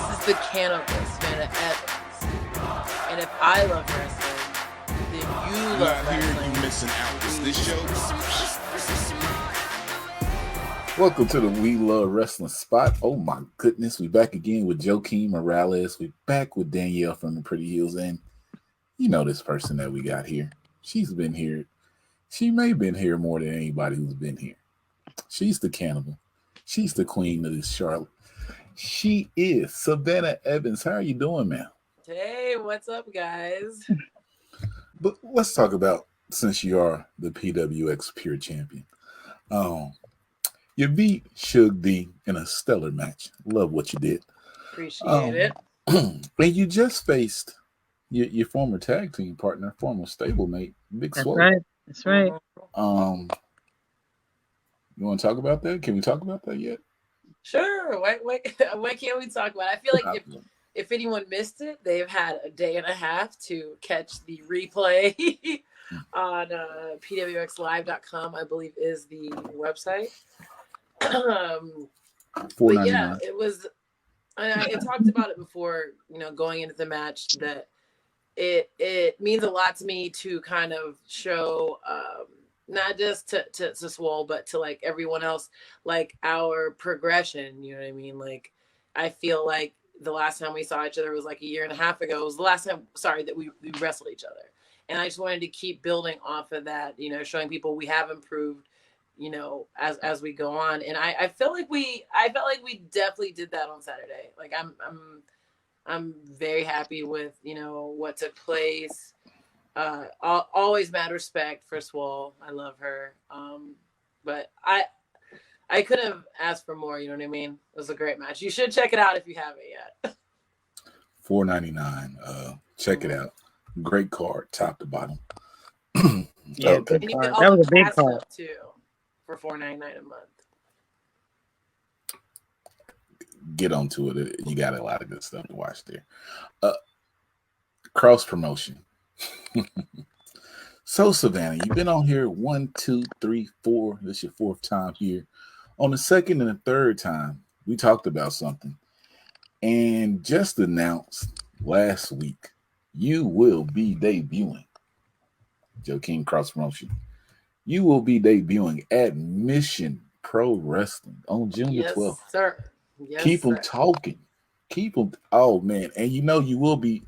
This is the Cannibal, Savannah Evans. And if I love wrestling, then you love wrestling. You missing out. Is this show? Welcome to the We Love Wrestling spot. Oh my goodness, we back again with Joaquin Morales. We back with Danielle from the Pretty Heels, and you know this person that we got here. She's been here. She may have been here more than anybody who's been here. She's the Cannibal. She's the queen of this Charlotte. She is Savannah Evans. How are you doing, man? Hey, what's up, guys? But let's talk about, since you are the PWX Pure Champion. You beat Shug D in a stellar match. Love what you did. Appreciate it. And you just faced your former tag team partner, former stablemate, Big Swole. That's right. You want to talk about that? Can we talk about that yet? Sure. Why can't we talk about it? I feel like if anyone missed it, they've had a day and a half to catch the replay on PWXlive.com, I believe is the website. But yeah, it was. I talked about it before, going into the match, that it means a lot to me to kind of show, not just to Swole, but to like everyone else, like our progression. You know what I mean? Like, I feel like the last time we saw each other was like a year and a half ago. It was the last time, that we wrestled each other. And I just wanted to keep building off of that, showing people we have improved, as we go on. And I felt like we definitely did that on Saturday. Like I'm very happy with, what took place. Always mad respect for Swole. I love her. But I couldn't have asked for more, you know what I mean? It was a great match. You should check it out if you haven't yet. $4.99. Check it out. Great card, top to bottom. Yeah, okay. That was a big card too, for $4.99 a month. Get onto it. You got a lot of good stuff to watch there. Cross promotion. So Savannah, you've been on here 1, 2, 3, 4. This is your fourth time here. On the second and the third time, we talked about something, and just announced last week you will be debuting. Joaquin Cross Promotion. You will be debuting at Mission Pro Wrestling on June the 12th. Sir. Yes, Keep them talking. Keep them. Oh man, and you will be.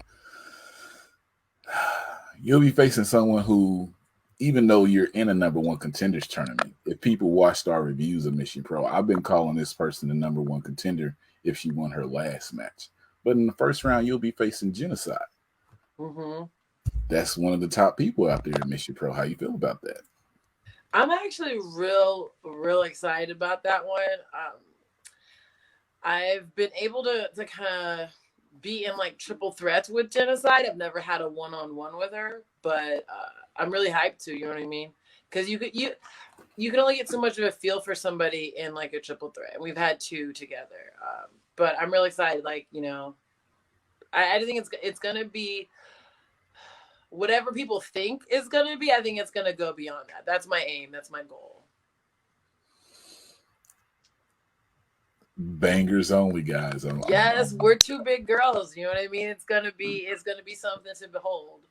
You'll be facing someone who, even though you're in a number one contenders tournament, if people watched our reviews of Mission Pro, I've been calling this person the number one contender if she won her last match. But in the first round, you'll be facing Genocide. Mm-hmm. That's one of the top people out there at Mission Pro. How you feel about that? I'm actually real excited about that one. I've been able to kind of be in like triple threats with Genocide. I've never had a one-on-one with her, but I'm really hyped too. You know what I mean? Because you can only get so much of a feel for somebody in like a triple threat, and we've had two together. But I'm really excited. Like, I think it's gonna be whatever people think is gonna be. I think it's gonna go beyond that. That's my aim. That's my goal. Bangers only, guys. Yes, we're two big girls. You know what I mean? It's gonna be something to behold.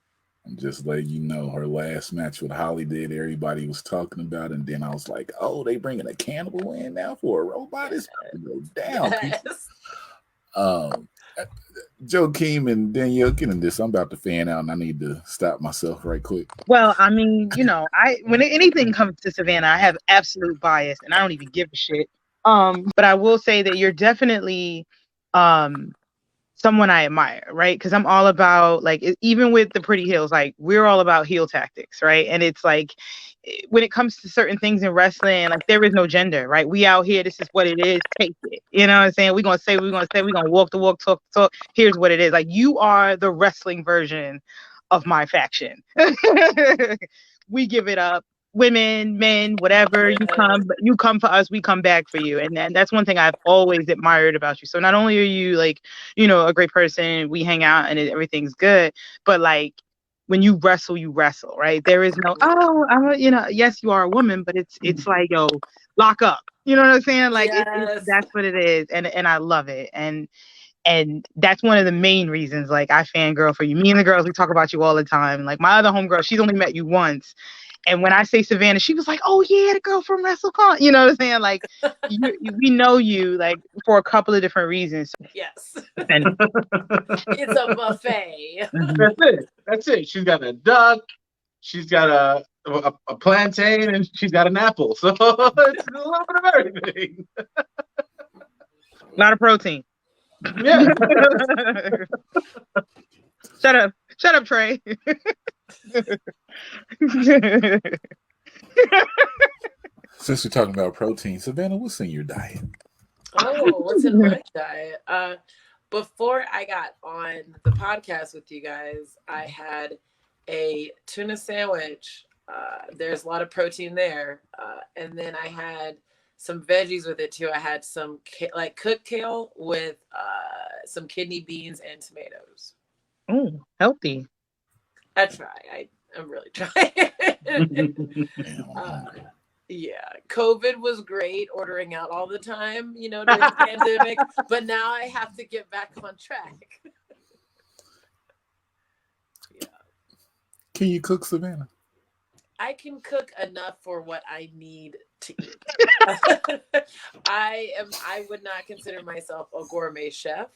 I'm just letting you know, her last match with Holly did. Everybody was talking about it, and then I was like, "Oh, they bringing a Cannibal in now for a robot? It's about to go down." Yes. Joaquin and Danielle, get in this. I'm about to fan out, and I need to stop myself right quick. Well, I mean, when anything comes to Savannah, I have absolute bias, and I don't even give a shit. But I will say that you're definitely someone I admire, right? Because I'm all about, like, even with the Pretty Heels, like, we're all about heel tactics, right? And it's like, when it comes to certain things in wrestling, like, there is no gender, right? We out here, this is what it is, take it. You know what I'm saying? We're going to walk the walk, talk the talk. Here's what it is. Like, you are the wrestling version of my faction. We give it up. Women, men, whatever, you come for us, we come back for you. And that's one thing I've always admired about you. So not only are you like, a great person, we hang out and everything's good, but like when you wrestle, right? There is no, yes, you are a woman, but it's like, yo, lock up. You know what I'm saying? Like, yes. that's what it is. And I love it. And And that's one of the main reasons, like, I fangirl for you. Me and the girls, we talk about you all the time. Like, my other homegirl, she's only met you once. And when I say Savannah, she was like, "Oh yeah, the girl from WrestleCon." You know what I'm saying? Like, we know you, like, for a couple of different reasons. Yes. And It's a buffet. That's it. She's got a duck. She's got a plantain, and she's got an apple. So it's a little bit of everything. a lot of protein. Yeah. Shut up, Trey. Since we're talking about protein, Savannah, what's in your diet? Oh, what's in my diet? Before I got on the podcast with you guys, I had a tuna sandwich. There's a lot of protein there. And then I had some veggies with it too. I had some cooked kale with some kidney beans and tomatoes. Oh, healthy. I try. I'm really trying. Yeah, COVID was great ordering out all the time, during the pandemic, but now I have to get back on track. Yeah. Can you cook, Savannah? I can cook enough for what I need to eat. I would not consider myself a gourmet chef.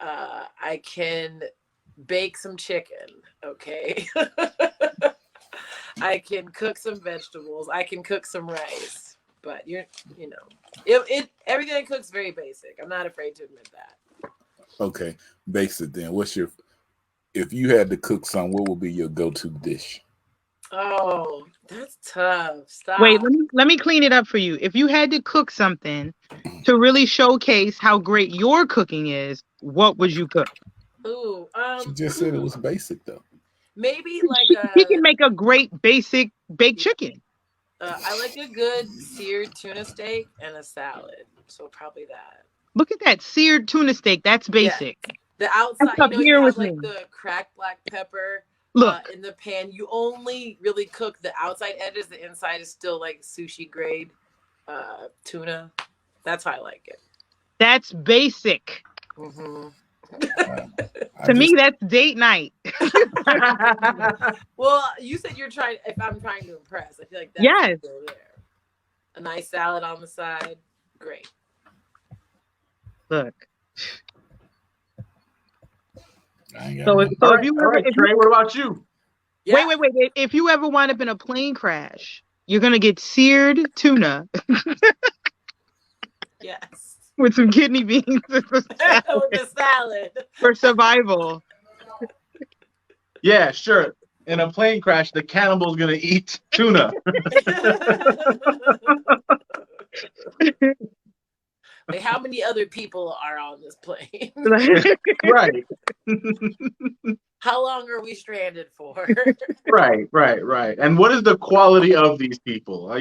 I can bake some chicken, okay? I can cook some vegetables. I can cook some rice. But everything I cook is very basic. I'm not afraid to admit that. Okay, basic then. If you had to cook something, what would be your go-to dish? Oh, that's tough. Stop. Wait, let me clean it up for you. If you had to cook something to really showcase how great your cooking is, what would you cook? Ooh, She just said it was basic though. Maybe like he can make a great basic baked chicken. I like a good seared tuna steak and a salad. So probably that. Look at that seared tuna steak. That's basic. Yeah. The outside, up you here have with like me. the cracked black pepper Look. In the pan. You only really cook the outside edges. The inside is still like sushi grade tuna. That's how I like it. That's basic. Mm-hmm. To me, that's date night. Well, you said you're trying. If I'm trying to impress, I feel like that's still there. A nice salad on the side, great. Look. So if you all right, Trey, what about you? Yeah. Wait. If you ever wind up in a plane crash, you're gonna get seared tuna. Yes. With some kidney beans With the salad. for survival. Yeah, sure. In a plane crash, the cannibal's gonna eat tuna. Like, how many other people are on this plane? Right. How long are we stranded for? Right. And what is the quality of these people? Are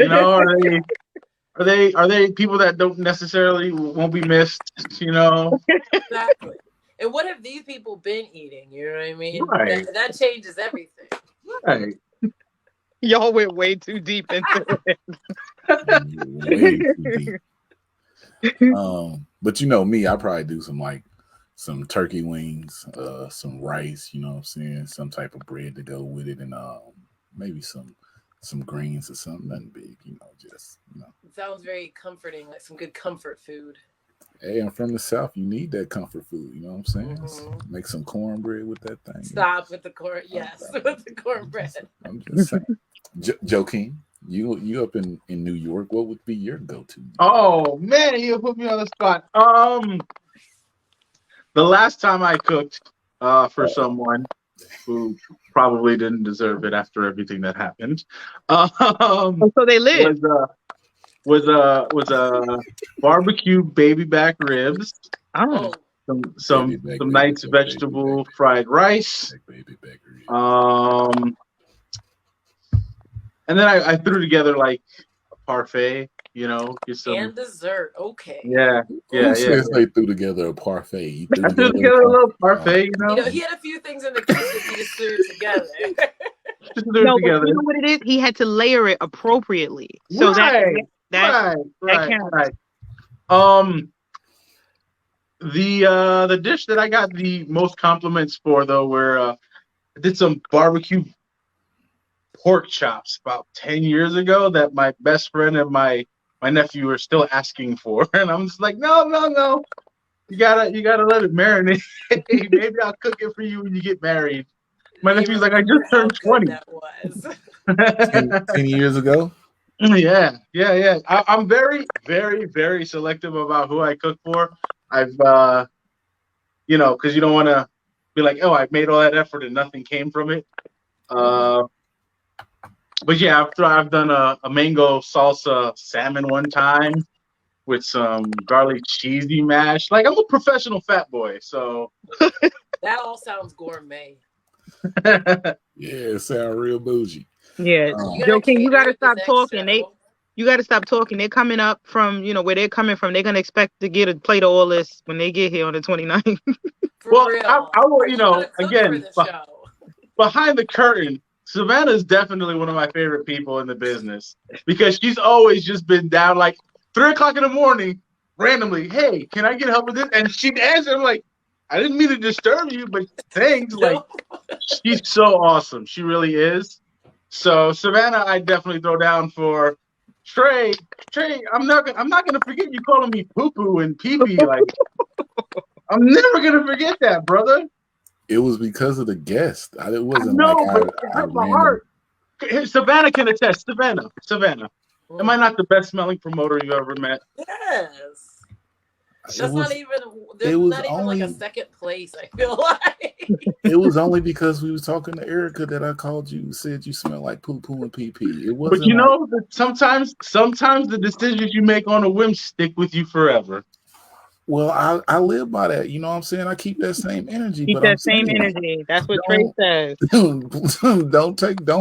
they people that don't necessarily won't be missed? Exactly. And what have these people been eating? You know what I mean? Right. That changes everything. Right. Y'all went way too deep into it. Way too deep. But me, I probably do some turkey wings, some rice, you know what I'm saying, some type of bread to go with it, and maybe some greens or something, nothing big, It sounds very comforting, like some good comfort food. Hey, I'm from the South. You need that comfort food, you know what I'm saying? Mm-hmm. Make some cornbread with that thing. Stop with the corn. Yes, with the cornbread. I'm just saying. Joaquin, you up in New York, what would be your go-to? Oh man, you put me on the spot. The last time I cooked for someone who probably didn't deserve it after everything that happened, So they live. was barbecue baby back ribs. Oh, Some nice vegetable fried rice. And then I threw together like a parfait, get some and dessert. Okay. Yeah. Who says they threw together a parfait? You threw together a little parfait, He had a few things in the kitchen he just threw together. No, but you know what it is? He had to layer it appropriately. So right. that counts. Right. The dish that I got the most compliments for though were I did some barbecue pork chops about 10 years ago that my best friend and my nephew are still asking for, and I'm just like, no, you gotta let it marinate. Maybe I'll cook it for you when you get married. My You nephew's like, I remember just how turned good 20. that was. 10 years ago. Yeah. I'm very, very, very selective about who I cook for. I've, because you don't want to be like, oh, I made all that effort and nothing came from it. But yeah, I've done a mango salsa salmon one time with some garlic cheesy mash. Like, I'm a professional fat boy, so. That all sounds gourmet. Yeah, it sounds real bougie. Yeah, Joe King, you gotta stop talking. You gotta stop talking. They're coming up from, where they're coming from. They're gonna expect to get a plate of all this when they get here on the 29th. Well, real. I will, again, for the show. Behind the curtain, Savannah is definitely one of my favorite people in the business because she's always just been down like 3:00 in the morning, randomly. Hey, can I get help with this? And she'd answer, I'm like, I didn't mean to disturb you, but thanks. Like, she's so awesome. She really is. So Savannah, I definitely throw down for Trey. I'm not gonna forget you calling me poo poo and pee pee. Like, I'm never gonna forget that, brother. It was because of the guest. It wasn't no, like but it hurt my heart. Savannah can attest. Savannah. Am I not the best smelling promoter you ever met? Yes. That's was, not even. There's not even like a second place. I feel like it was only because we was talking to Erica that I called you. Said you smell like poo poo and pee pee. It wasn't. But you know, sometimes the decisions you make on a whim stick with you forever. Well, I live by that. You know what I'm saying? I keep that same energy. Keep that same energy. That's what Trey says. Don't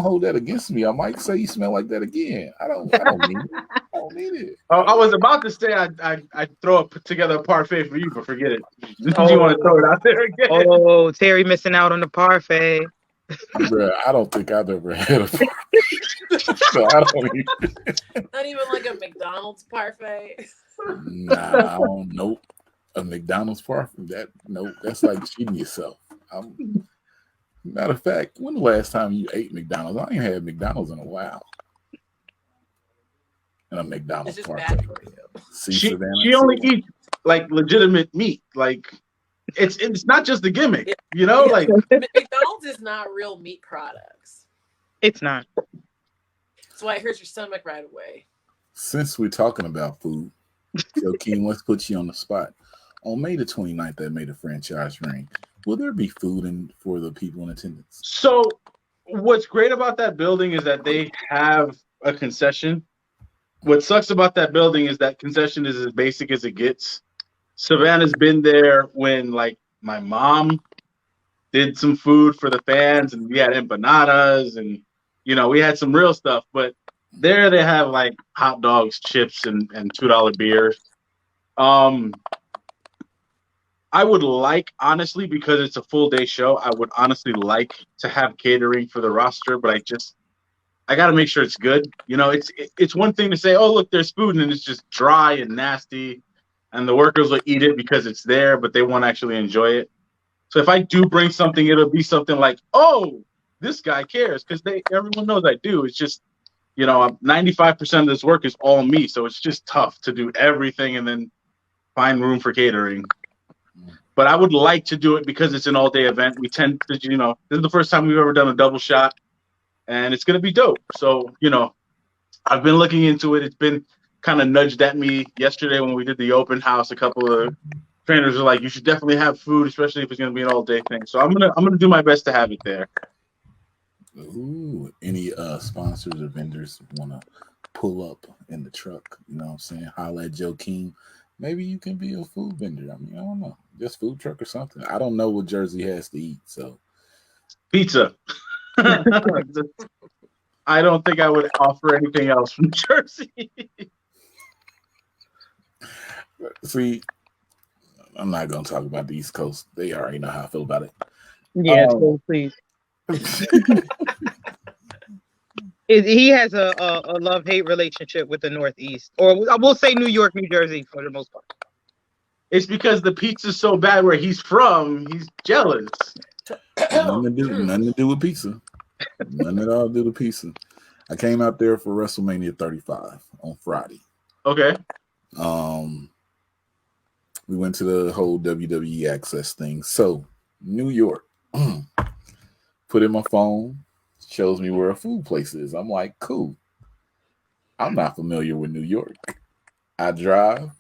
hold that against me. I might say you smell like that again. I don't need it. I don't need it. I was about to say I throw together a parfait for you, but forget it. You want to throw it out there again? Oh, Terry missing out on the parfait. Bruh, I don't think I've ever had a parfait. So I don't even. Not even like a McDonald's parfait. Nah, I don't know. A McDonald's parfait? That's like cheating yourself. Matter of fact, when the last time you ate McDonald's? I ain't had McDonald's in a while. And a McDonald's parfait. She only eats like legitimate meat. Like it's not just a gimmick, like McDonald's is not real meat products. It's not. That's why it hurts your stomach right away. Since we're talking about food, Joaquin, let's put you on the spot. On May the 29th, that made a franchise ring. Will there be food for the people in attendance? So what's great about that building is that they have a concession. What sucks about that building is that concession is as basic as it gets. Savannah's been there when like my mom did some food for the fans and we had empanadas and we had some real stuff, but there they have like hot dogs, chips, and $2 beers. I would like, honestly, because it's a full day show, I would honestly like to have catering for the roster, but I got to make sure it's good. It's one thing to say, oh, look, there's food, and it's just dry and nasty, and the workers will eat it because it's there, but they won't actually enjoy it. So if I do bring something, it'll be something like, oh, this guy cares, because everyone knows I do. It's just, 95% of this work is all me, so it's just tough to do everything and then find room for catering. But I would like to do it because it's an all-day event. We tend to, this is the first time we've ever done a double shot, and it's going to be dope. So, I've been looking into it. It's been kind of nudged at me yesterday when we did the open house. A couple of trainers were like, you should definitely have food, especially if it's going to be an all-day thing. So I'm gonna do my best to have it there. Ooh, any sponsors or vendors want to pull up in the truck? You know what I'm saying? Holla at Joe King. Maybe you can be a food vendor. I mean, I don't know. Just food truck or something. I don't know what Jersey has to eat, so. Pizza. I don't think I would offer anything else from Jersey. See, I'm not going to talk about the East Coast. They already know how I feel about it. Yeah, so please. He has a love-hate relationship with the Northeast, or I will say New York, New Jersey for the most part. It's because the pizza's so bad where he's from. He's jealous. Nothing to do with pizza. Nothing at all to do with pizza. I came out there for WrestleMania 35 on Friday. Okay. We went to the whole WWE Access thing. So, New York. Put in my phone, shows me where a food place is. I'm like, cool. I'm not familiar with New York. I drive,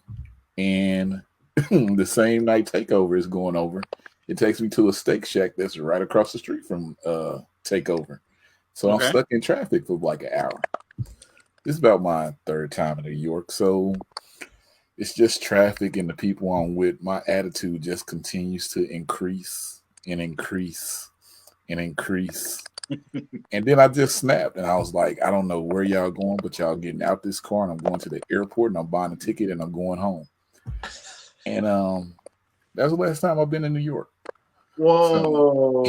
and the same night Takeover is going over. It takes me to a steak shack that's right across the street from Takeover. So I'm stuck in traffic for like an hour. This is about my third time in New York. So it's just traffic and the people I'm with. My attitude just continues to increase and increase and increase. And then I just snapped and I was like, I don't know where y'all going, but y'all getting out this car and I'm going to the airport and I'm buying a ticket and I'm going home. And that's the last time I've been in New York. Whoa.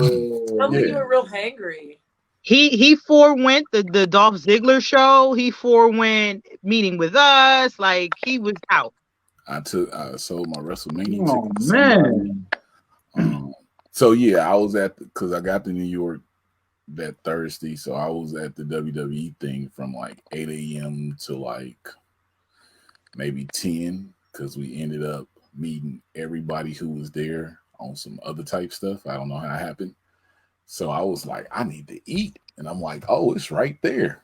I think you were real hangry. He forewent the Dolph Ziggler show. He forewent meeting with us. Like, he was out. I sold my WrestleMania ticket to somebody. So yeah, I was because I got to New York that Thursday, so I was at the WWE thing from like 8 a.m. to like maybe 10 because we ended up meeting everybody who was there on some other type stuff. I don't know how it happened. So I was like, I need to eat. And I'm like, oh, it's right there.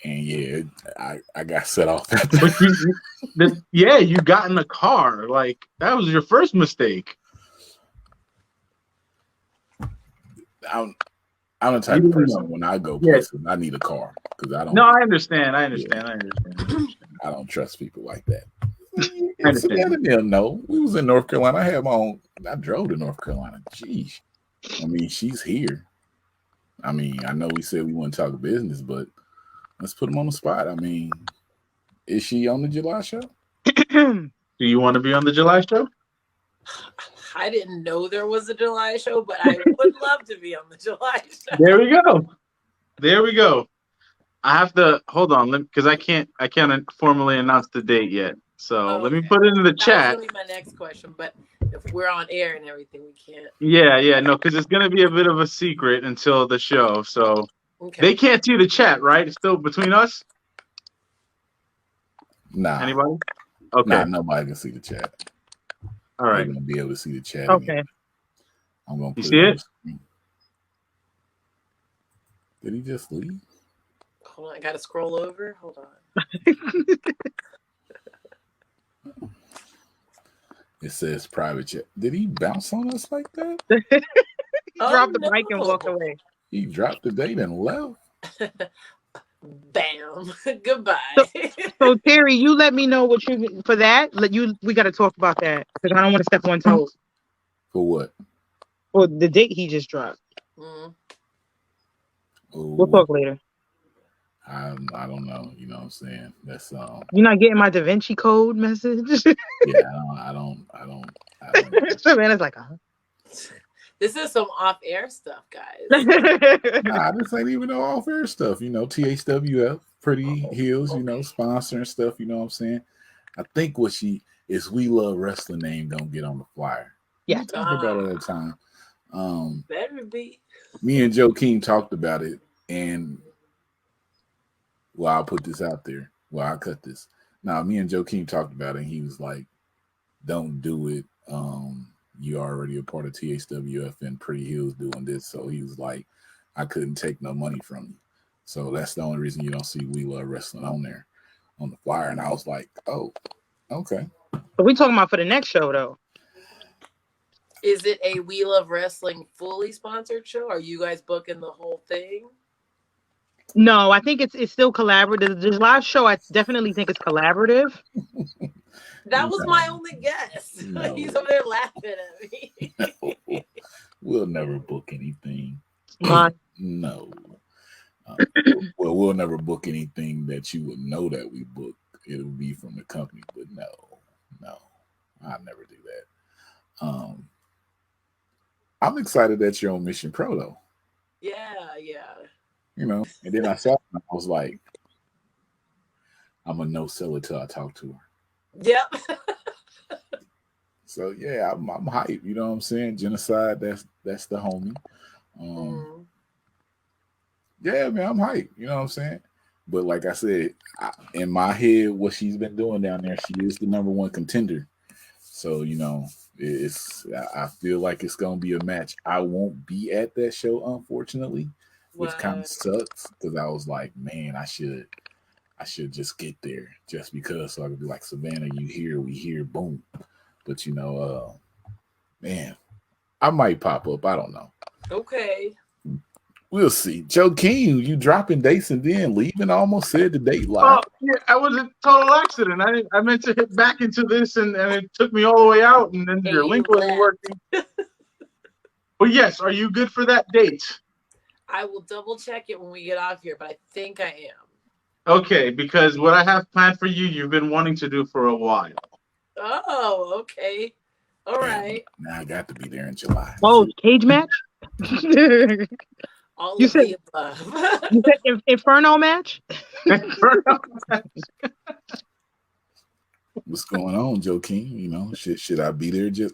And yeah, I got set off. Yeah, you got in the car. Like, that was your first mistake. I'm the type of person when I go places, I need a car because I don't. No, I understand. I don't trust people like that. No, we was in North Carolina. I had my own. I drove to North Carolina. Geez, I mean, she's here. I mean, I know we said we wouldn't talk business, but let's put them on the spot. I mean, is she on the July show? Do you want to be on the July show? I didn't know there was a July show, but I would love to be on the July show. There we go. I have to hold on because I can't formally announce the date yet. So let me put it in the chat. That was really my next question, but if we're on air and everything, we can't. Yeah, no, because it's gonna be a bit of a secret until the show. So they can't see the chat, right? It's still between us. Nah. Anybody? Okay. Nah, nobody can see the chat. All right. I'm gonna be able to see the chat. Okay. Again. I'm gonna. You see it? Did he just leave? Hold on, I gotta scroll over. Hold on. It says private chat. Did he bounce on us like that? He dropped the mic and walked away. He dropped the date and left. Bam. Goodbye. So Terry, you let me know what you for that. We got to talk about that because I don't want to step on toes. For what? For the date he just dropped. We'll talk later. I don't know. You know what I'm saying? That's You're not getting my Da Vinci Code message. Yeah, I don't. Savannah's like, This is some off-air stuff, guys. Nah, this ain't even no off-air stuff. You know, THWF, Pretty Heels, you know, sponsoring stuff. You know what I'm saying? I think what she is, We Love Wrestling name gonna get on the flyer. Yeah, we talk about it all the time. Better be. Me and Joe King talked about it, and I'll put this out there. Well, I'll cut this. Now, me and Joe King talked about it, and he was like, "Don't do it. You already a part of THWF and Pretty Heels doing this." So he was like, I couldn't take no money from you. So that's the only reason you don't see We Love Wrestling on there on the flyer. And I was like, oh, okay. But we talking about for the next show, though. Is it a We Love Wrestling fully sponsored show? Are you guys booking the whole thing? No, I think it's still collaborative. The live show, I definitely think it's collaborative. That was my only guess. No. He's over there laughing at me. No. We'll never book anything. No. Well, we'll never book anything that you would know that we book. It'll be from the company, but no, I'll never do that. I'm excited that you're on Mission Pro, though. Yeah. You know, and then I saw her, I was like, I'm a no seller till I talk to her. Yep. So yeah, I'm hyped. You know what I'm saying? Genocide. That's the homie. Yeah, man, I'm hyped. You know what I'm saying? But like I said, in my head, what she's been doing down there, she is the number one contender. So you know, I feel like it's gonna be a match. I won't be at that show, unfortunately, which kind of sucks because I was like, man, I should just get there just because so I could be like, Savannah, you here, we here, boom. But you know, man, I might pop up. I don't know. Okay. We'll see. Joe King, you dropping dates and then leaving. I almost said the date live. Oh, yeah, I was a total accident. I meant to hit back into this, and it took me all the way out, and then your link wasn't working. But yes, are you good for that date? I will double check it when we get off here, but I think I am. Okay, because what I have planned for you, you've been wanting to do for a while. Oh, okay. All right. Now I got to be there in July. Oh, cage match? All you of said, the above. You said Inferno match? What's going on, Joe King? You know, should I be there? You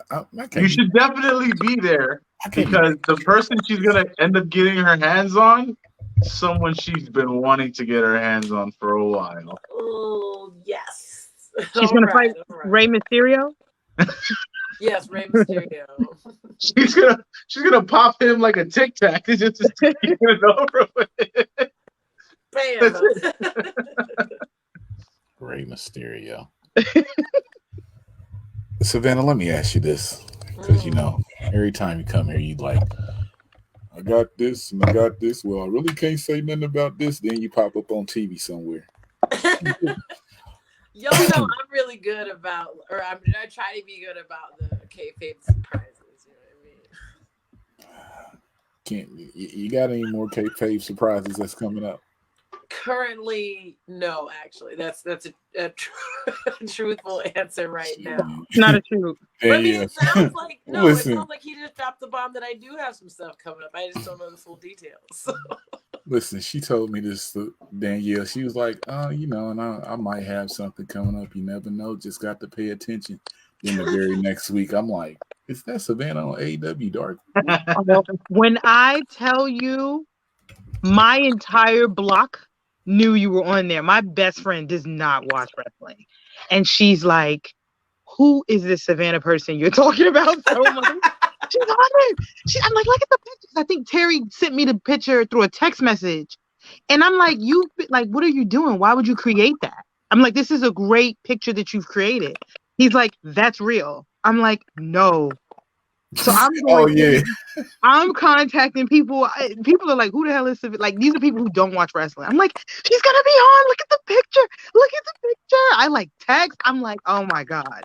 should definitely be there because the person she's gonna end up getting her hands on, someone she's been wanting to get her hands on for a while. Oh yes. She's gonna fight Rey Mysterio. Yes, Rey Mysterio. She's gonna pop him like a Tic Tac. It's just to get it over with. Bam. Rey Mysterio. Savannah, let me ask you this, because you know, every time you come here, you like, I got this and I got this. Well, I really can't say nothing about this. Then you pop up on TV somewhere. Y'all know I'm really good about, or I try to be good about the kayfabe surprises. You know what I mean? You got any more kayfabe surprises that's coming up? Currently, no. Actually, that's a truthful answer right now. It's not a truth. But I mean, it sounds like no. Listen. It sounds like he just dropped the bomb that I do have some stuff coming up. I just don't know the full details. Listen, she told me this, Danielle. She was like, you know, and I might have something coming up. You never know. Just got to pay attention. Then the very next week, I'm like, is that Savannah on AEW Dark? When I tell you, my entire block knew you were on there. My best friend does not watch wrestling. And she's like, who is this Savannah person you're talking about so much? She's on there. I'm like, look at the pictures. I think Terry sent me the picture through a text message. And I'm like, what are you doing? Why would you create that? I'm like, this is a great picture that you've created. He's like, that's real. I'm like, no. So I'm going, I'm contacting people. People are like, who the hell is Savannah? Like, these are people who don't watch wrestling. I'm like, she's gonna be on. Look at the picture. Look at the picture. I like text. I'm like, oh my God.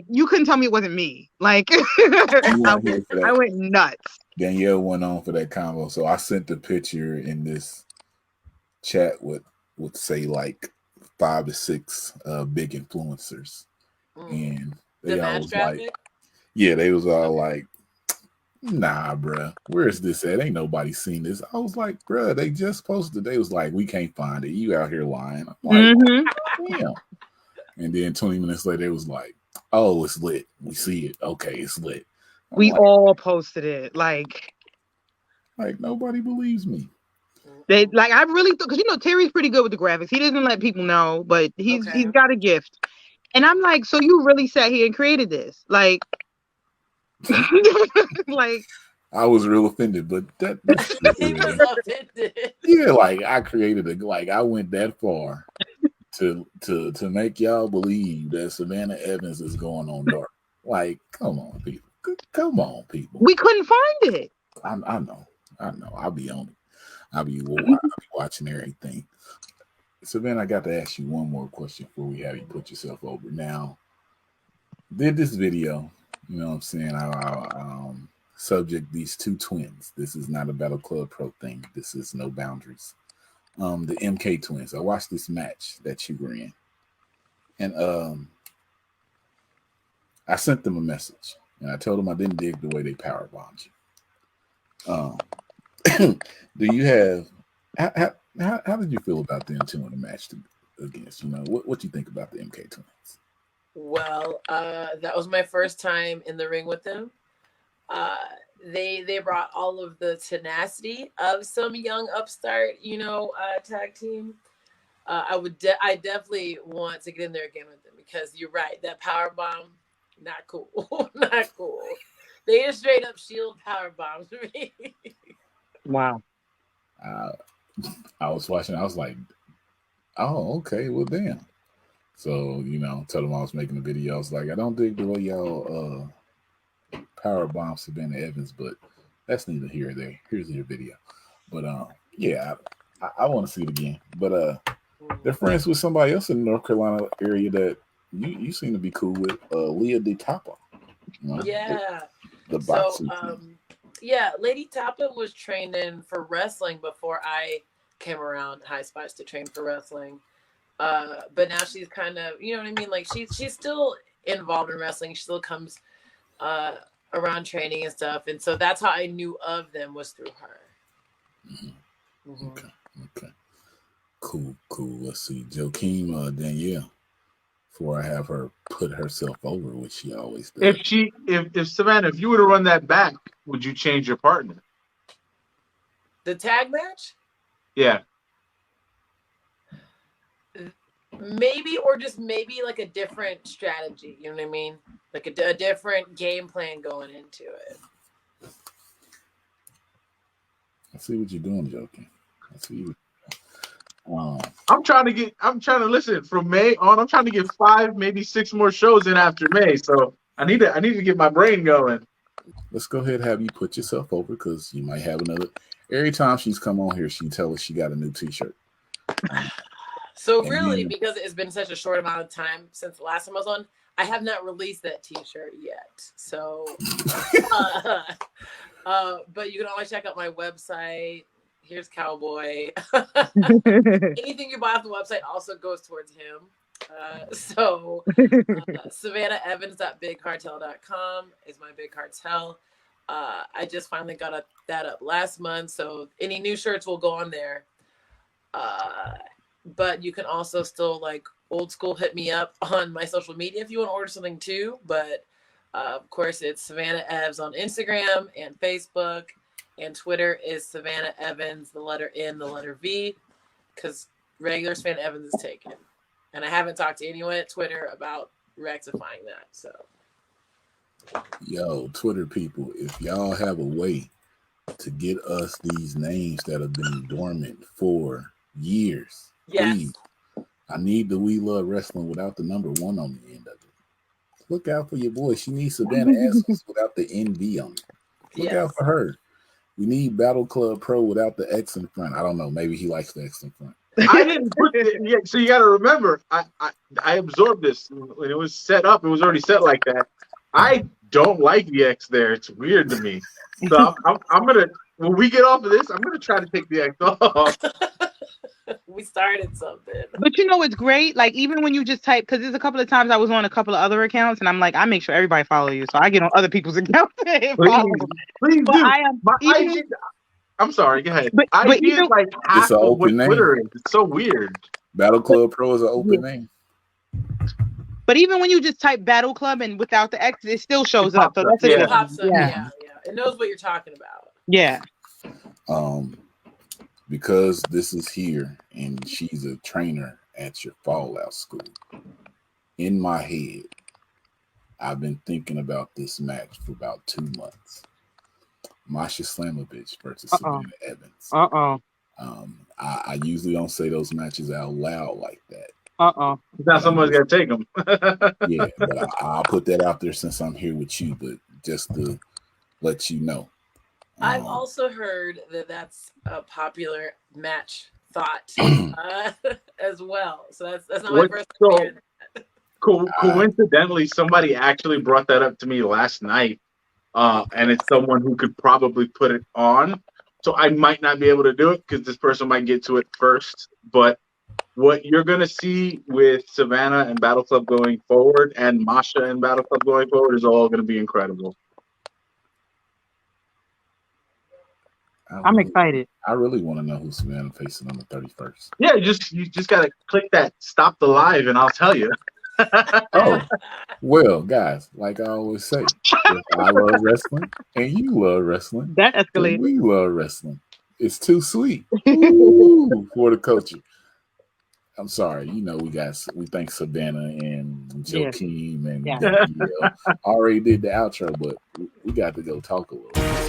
You couldn't tell me it wasn't me. Like, I went nuts. Danielle went on for that combo. So I sent the picture in this chat with say like 5 to 6 big influencers. And they all was like, they was all like, nah, bruh, where's this at? Ain't nobody seen this. I was like, bruh, they just posted. They was like, we can't find it. You out here lying. I'm like, damn. And then 20 minutes later, it was like, oh, it's lit. We see it. Okay, it's lit. We all posted it. Like nobody believes me. They like I really thought, because you know Terry's pretty good with the graphics. He doesn't let people know, but he's got a gift. And I'm like, so you really sat here and created this? Like like I was real offended, but that he was offended. Yeah, like I created I went that far to make y'all believe that Savannah Evans is going on dark. Like, come on, people. Come on, people. We couldn't find it. I know. I'll be on it. I'll be watching everything. Savannah, I got to ask you one more question before we have you put yourself over. Now, did this video, you know what I'm saying? I subject these 2 twins. This is not a Battle Club Pro thing. This is no boundaries. The MK twins. I watched this match that you were in. And I sent them a message. And I told them I didn't dig the way they power bombed you. Do you have how did you feel about them two in the match against? You know, what you think about the MK twins? Well, that was my first time in the ring with them. They brought all of the tenacity of some young upstart, tag team. I definitely want to get in there again with them because you're right. That power bomb, not cool, not cool. They just straight up shield power bombs me. Wow. I was watching. I was like, "Oh, okay. Well, damn." So tell them I was making a video. I was like, "I don't dig the way y'all power bomb Savannah Evans, but that's neither here or there. Here's your video." But yeah, I want to see it again. But they're friends with somebody else in the North Carolina area that you seem to be cool with, Leah DeTapa. Yeah. The boxer. Yeah, Lady Tapa was training for wrestling before I came around High Spice to train for wrestling. But now she's kind of, you know what I mean? Like she's still involved in wrestling. She still comes around training and stuff. And so that's how I knew of them, was through her. Mm-hmm. Mm-hmm. Okay. Cool. Let's see. Joakim, Danielle, before I have her put herself over, which she always does. If Savannah, if you were to run that back, would you change your partner? The tag match? Yeah. Maybe, or just maybe like a different strategy. You know what I mean? Like a different game plan going into it. I see what you're doing, Joakim. I see you. I'm trying to listen from May on. I'm trying to get 5, maybe 6 more shows in after May. So I need to get my brain going. Let's go ahead and have you put yourself over because you might have another. Every time she's come on here, she tells us she got a new T-shirt. So really, because it's been such a short amount of time since the last time I was on, I have not released that T-shirt yet. So, but you can always check out my website. Here's Cowboy. Anything you buy off the website also goes towards him. SavannahEvans.BigCartel.com is my Big Cartel. I just finally got that up last month, so any new shirts will go on there. But you can also still, like old school, hit me up on my social media if you want to order something too. But of course, it's Savannah Evs on Instagram and Facebook. And Twitter is Savannah Evans, the letter N, the letter V, because regular Savannah Evans is taken. And I haven't talked to anyone at Twitter about rectifying that. So, yo, Twitter people, if y'all have a way to get us these names that have been dormant for years, please. I need the We Love Wrestling without the number 1 on the end of it. Look out for your boy. She needs Savannah Evans without the NV on it. Look out for her. We need Battle Club Pro without the X in front. I don't know. Maybe he likes the X in front. I didn't put it. Yeah, so you got to remember, I absorbed this when it was set up. It was already set like that. I don't like the X there. It's weird to me. So I'm gonna, when we get off of this, I'm gonna try to take the X off. We started something. But it's great. Like, even when you just type, because there's a couple of times I was on a couple of other accounts, and I'm like, I make sure everybody follow you. So I get on other people's accounts and follow them. Please But do. I am, My IG, I'm sorry, go ahead. But IG even, is like half an of what open name. Twitter is. It's so weird. Battle Club Pro is an open name. But even when you just type Battle Club and without the X, it still shows up. So that's it pops up. Yeah. It knows what you're talking about. Yeah. Because this is here and she's a trainer at your Fallout school. In my head, I've been thinking about this match for about 2 months. Masha Slamovich versus Savannah Evans. I usually don't say those matches out loud like that. Now somebody's got to take them. Yeah, but I'll put that out there since I'm here with you, but just to let you know. I've also heard that that's a popular match thought as well. So that's not my first experience. Coincidentally, somebody actually brought that up to me last night, and it's someone who could probably put it on. So I might not be able to do it because this person might get to it first. But what you're going to see with Savannah and Battle Club going forward and Masha and Battle Club going forward is all going to be incredible. I'm excited. I really want to know who Savannah facing on the 31st. Yeah, you just got to click that stop the live and I'll tell you. Oh, well, guys, like I always say, if I love wrestling and you love wrestling, That then escalated. we love wrestling. It's too sweet. Ooh, for the culture. I'm sorry, we thank Savannah and Joakim and Danielle. Already did the outro, but we got to go talk a little bit.